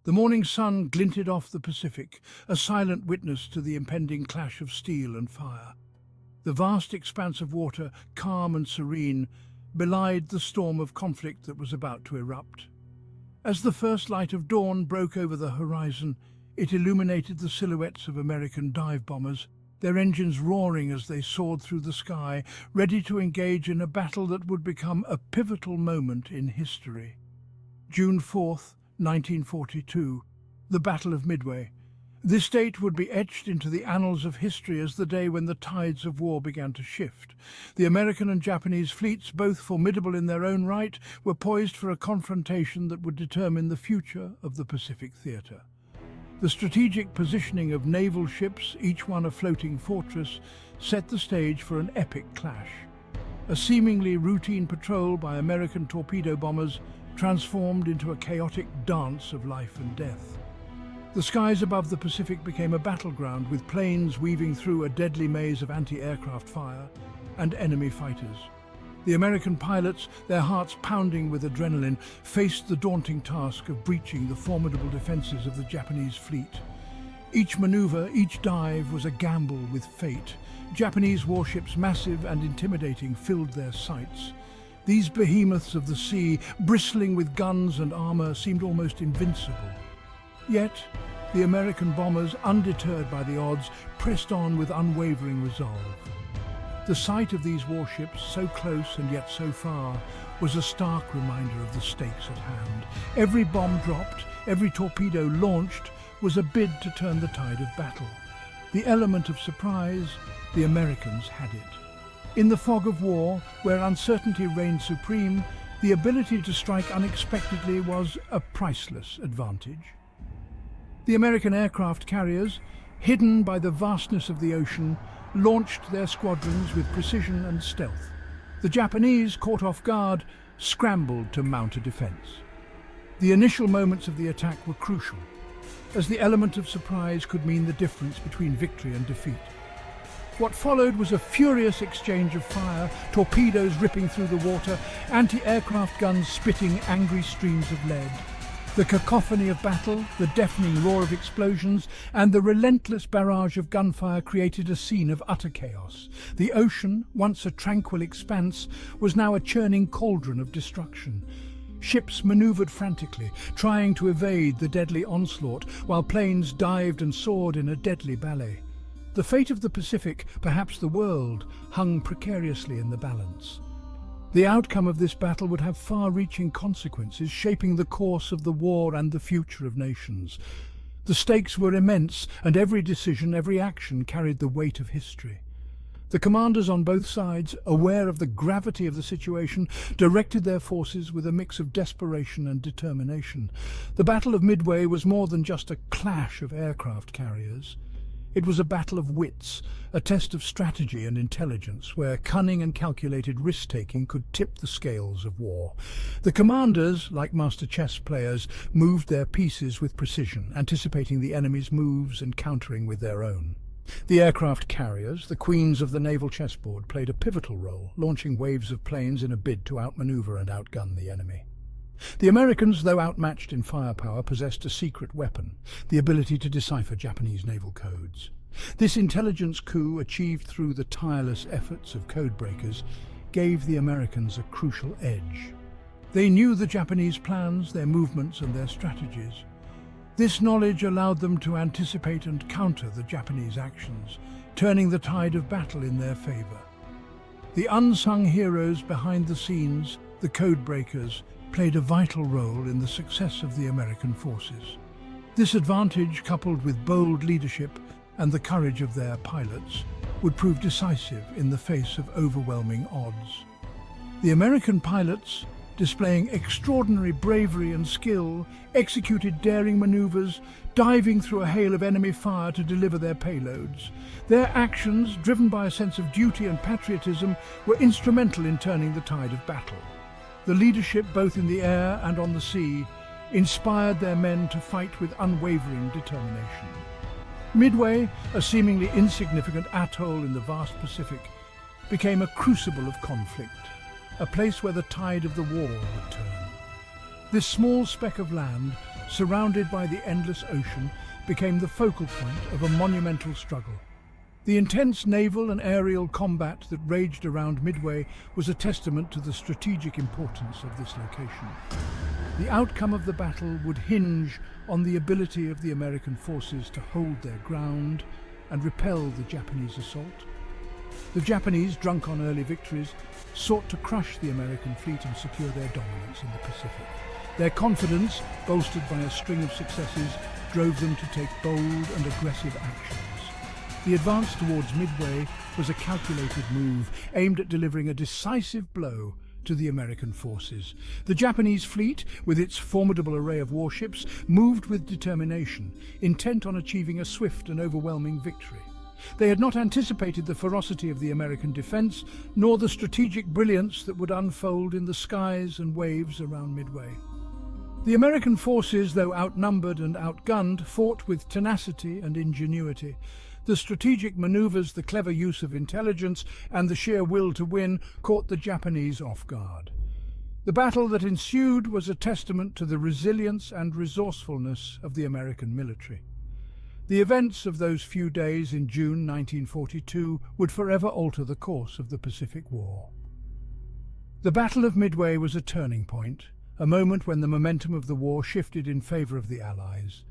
The morning sun glinted off the Pacific, a silent witness to the impending clash of steel and fire. The vast expanse of water, calm and serene, belied the storm of conflict that was about to erupt. As the first light of dawn broke over the horizon, it illuminated the silhouettes of American dive bombers, their engines roaring as they soared through the sky, ready to engage in a battle that would become a pivotal moment in history. June 4th, 1942, the Battle of Midway. This date would be etched into the annals of history as the day when the tides of war began to shift. The American and Japanese fleets, both formidable in their own right, were poised for a confrontation that would determine the future of the Pacific theatre. The strategic positioning of naval ships, each one a floating fortress, set the stage for an epic clash. A seemingly routine patrol by American torpedo bombers transformed into a chaotic dance of life and death. The skies above the Pacific became a battleground, with planes weaving through a deadly maze of anti-aircraft fire and enemy fighters. The American pilots, their hearts pounding with adrenaline, faced the daunting task of breaching the formidable defenses of the Japanese fleet. Each maneuver, each dive was a gamble with fate. Japanese warships, massive and intimidating, filled their sights. These behemoths of the sea, bristling with guns and armor, seemed almost invincible. Yet, the American bombers, undeterred by the odds, pressed on with unwavering resolve. The sight of these warships, so close and yet so far, was a stark reminder of the stakes at hand. Every bomb dropped, every torpedo launched, was a bid to turn the tide of battle. The element of surprise, the Americans had it. In the fog of war, where uncertainty reigned supreme, the ability to strike unexpectedly was a priceless advantage. The American aircraft carriers, hidden by the vastness of the ocean, launched their squadrons with precision and stealth. The Japanese, caught off guard, scrambled to mount a defense. The initial moments of the attack were crucial, as the element of surprise could mean the difference between victory and defeat. What followed was a furious exchange of fire, torpedoes ripping through the water, anti-aircraft guns spitting angry streams of lead. The cacophony of battle, the deafening roar of explosions, and the relentless barrage of gunfire created a scene of utter chaos. The ocean, once a tranquil expanse, was now a churning cauldron of destruction. Ships maneuvered frantically, trying to evade the deadly onslaught, while planes dived and soared in a deadly ballet. The fate of the Pacific, perhaps the world, hung precariously in the balance. The outcome of this battle would have far-reaching consequences, shaping the course of the war and the future of nations. The stakes were immense, and every decision, every action carried the weight of history. The commanders on both sides, aware of the gravity of the situation, directed their forces with a mix of desperation and determination. The Battle of Midway was more than just a clash of aircraft carriers. It was a battle of wits, a test of strategy and intelligence, where cunning and calculated risk-taking could tip the scales of war. The commanders, like master chess players, moved their pieces with precision, anticipating the enemy's moves and countering with their own. The aircraft carriers, the queens of the naval chessboard, played a pivotal role, launching waves of planes in a bid to outmaneuver and outgun the enemy. The Americans, though outmatched in firepower, possessed a secret weapon, the ability to decipher Japanese naval codes. This intelligence coup, achieved through the tireless efforts of codebreakers, gave the Americans a crucial edge. They knew the Japanese plans, their movements and their strategies. This knowledge allowed them to anticipate and counter the Japanese actions, turning the tide of battle in their favor. The unsung heroes behind the scenes, the codebreakers, played a vital role in the success of the American forces. This advantage, coupled with bold leadership and the courage of their pilots, would prove decisive in the face of overwhelming odds. The American pilots, displaying extraordinary bravery and skill, executed daring maneuvers, diving through a hail of enemy fire to deliver their payloads. Their actions, driven by a sense of duty and patriotism, were instrumental in turning the tide of battle. The leadership, both in the air and on the sea, inspired their men to fight with unwavering determination. Midway, a seemingly insignificant atoll in the vast Pacific, became a crucible of conflict, a place where the tide of the war would turn. This small speck of land, surrounded by the endless ocean, became the focal point of a monumental struggle. The intense naval and aerial combat that raged around Midway was a testament to the strategic importance of this location. The outcome of the battle would hinge on the ability of the American forces to hold their ground and repel the Japanese assault. The Japanese, drunk on early victories, sought to crush the American fleet and secure their dominance in the Pacific. Their confidence, bolstered by a string of successes, drove them to take bold and aggressive actions. The advance towards Midway was a calculated move aimed at delivering a decisive blow to the American forces. The Japanese fleet, with its formidable array of warships, moved with determination, intent on achieving a swift and overwhelming victory. They had not anticipated the ferocity of the American defense, nor the strategic brilliance that would unfold in the skies and waves around Midway. The American forces, though outnumbered and outgunned, fought with tenacity and ingenuity. The strategic maneuvers, the clever use of intelligence, and the sheer will to win caught the Japanese off guard. The battle that ensued was a testament to the resilience and resourcefulness of the American military. The events of those few days in June 1942 would forever alter the course of the Pacific War. The Battle of Midway was a turning point, a moment when the momentum of the war shifted in favor of the Allies.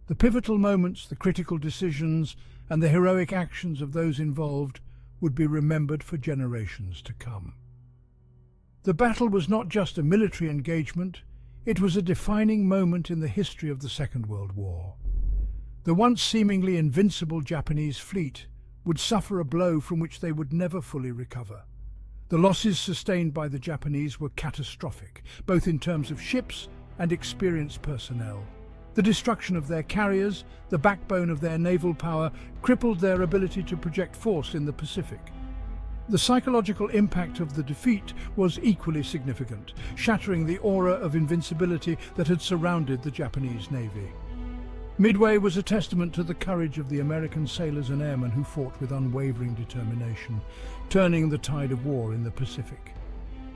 The pivotal moments, the critical decisions, and the heroic actions of those involved would be remembered for generations to come. The battle was not just a military engagement, it was a defining moment in the history of the Second World War. The once seemingly invincible Japanese fleet would suffer a blow from which they would never fully recover. The losses sustained by the Japanese were catastrophic, both in terms of ships and experienced personnel. The destruction of their carriers, the backbone of their naval power, crippled their ability to project force in the Pacific. The psychological impact of the defeat was equally significant, shattering the aura of invincibility that had surrounded the Japanese Navy. Midway was a testament to the courage of the American sailors and airmen who fought with unwavering determination, turning the tide of war in the Pacific.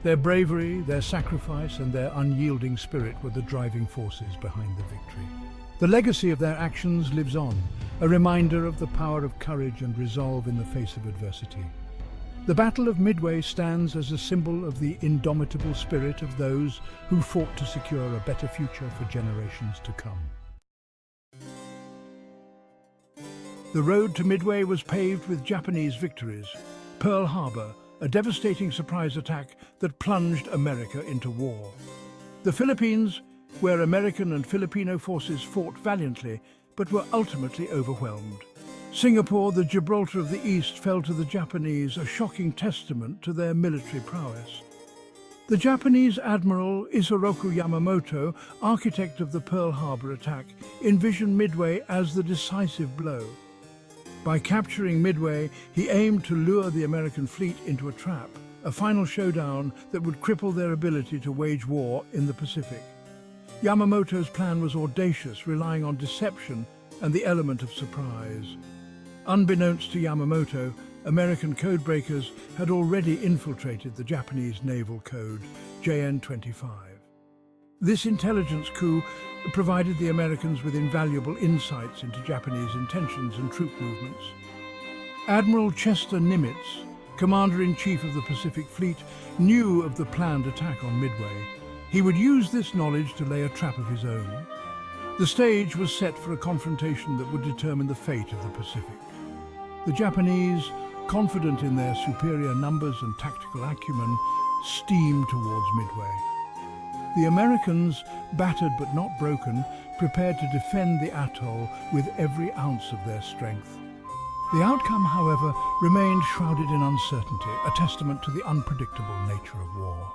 Their bravery, their sacrifice, and their unyielding spirit were the driving forces behind the victory. The legacy of their actions lives on, a reminder of the power of courage and resolve in the face of adversity. The Battle of Midway stands as a symbol of the indomitable spirit of those who fought to secure a better future for generations to come. The road to Midway was paved with Japanese victories. Pearl Harbor, a devastating surprise attack that plunged America into war. The Philippines, where American and Filipino forces fought valiantly, but were ultimately overwhelmed. Singapore, the Gibraltar of the East, fell to the Japanese, a shocking testament to their military prowess. The Japanese Admiral Isoroku Yamamoto, architect of the Pearl Harbor attack, envisioned Midway as the decisive blow. By capturing Midway, he aimed to lure the American fleet into a trap, a final showdown that would cripple their ability to wage war in the Pacific. Yamamoto's plan was audacious, relying on deception and the element of surprise. Unbeknownst to Yamamoto, American codebreakers had already infiltrated the Japanese naval code, JN-25. This intelligence coup provided the Americans with invaluable insights into Japanese intentions and troop movements. Admiral Chester Nimitz, Commander-in-Chief of the Pacific Fleet, knew of the planned attack on Midway. He would use this knowledge to lay a trap of his own. The stage was set for a confrontation that would determine the fate of the Pacific. The Japanese, confident in their superior numbers and tactical acumen, steamed towards Midway. The Americans, battered but not broken, prepared to defend the atoll with every ounce of their strength. The outcome, however, remained shrouded in uncertainty, a testament to the unpredictable nature of war.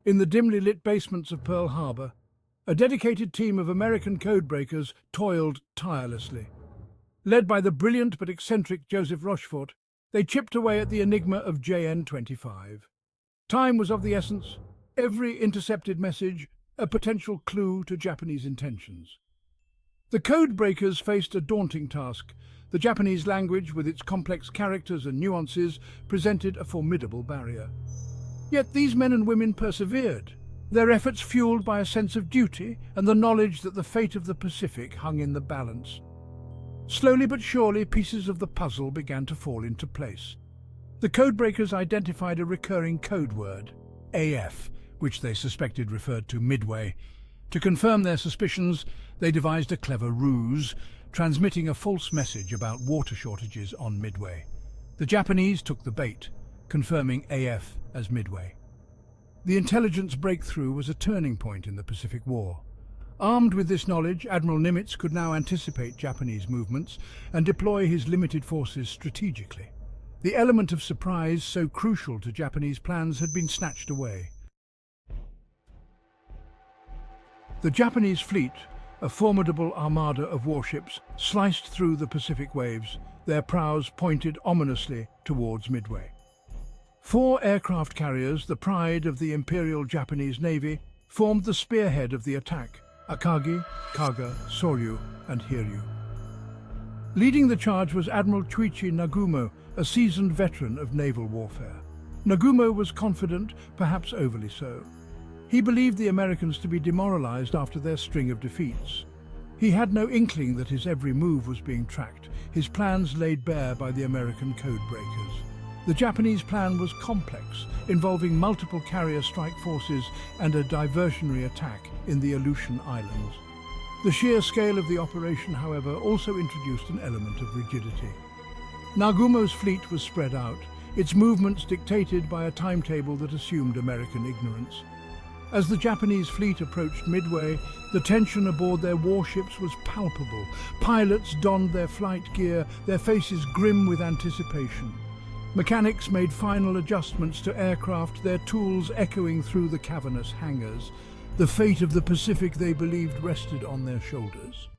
In the dimly lit basements of Pearl Harbor, a dedicated team of American codebreakers toiled tirelessly. Led by the brilliant but eccentric Joseph Rochefort, they chipped away at the enigma of JN-25. Time was of the essence, every intercepted message a potential clue to Japanese intentions. The codebreakers faced a daunting task. The Japanese language, with its complex characters and nuances, presented a formidable barrier. Yet these men and women persevered. their efforts fueled by a sense of duty and the knowledge that the fate of the Pacific hung in the balance. Slowly but surely, pieces of the puzzle began to fall into place. The codebreakers identified a recurring code word, AF, which they suspected referred to Midway. To confirm their suspicions, they devised a clever ruse, transmitting a false message about water shortages on Midway. The Japanese took the bait, confirming AF as Midway. The intelligence breakthrough was a turning point in the Pacific War. Armed with this knowledge, Admiral Nimitz could now anticipate Japanese movements and deploy his limited forces strategically. The element of surprise, so crucial to Japanese plans, had been snatched away. The Japanese fleet, a formidable armada of warships, sliced through the Pacific waves, their prows pointed ominously towards Midway. 4 aircraft carriers, the pride of the Imperial Japanese Navy, formed the spearhead of the attack: Akagi, Kaga, Soryu, and Hiryu. Leading the charge was Admiral Chuichi Nagumo, a seasoned veteran of naval warfare. Nagumo was confident, perhaps overly so. He believed the Americans to be demoralized after their string of defeats. He had no inkling that his every move was being tracked, his plans laid bare by the American codebreakers. The Japanese plan was complex, involving multiple carrier strike forces and a diversionary attack in the Aleutian Islands. The sheer scale of the operation, however, also introduced an element of rigidity. Nagumo's fleet was spread out, its movements dictated by a timetable that assumed American ignorance. As the Japanese fleet approached Midway, the tension aboard their warships was palpable. Pilots donned their flight gear, their faces grim with anticipation. Mechanics made final adjustments to aircraft, their tools echoing through the cavernous hangars. The fate of the Pacific, they believed, rested on their shoulders.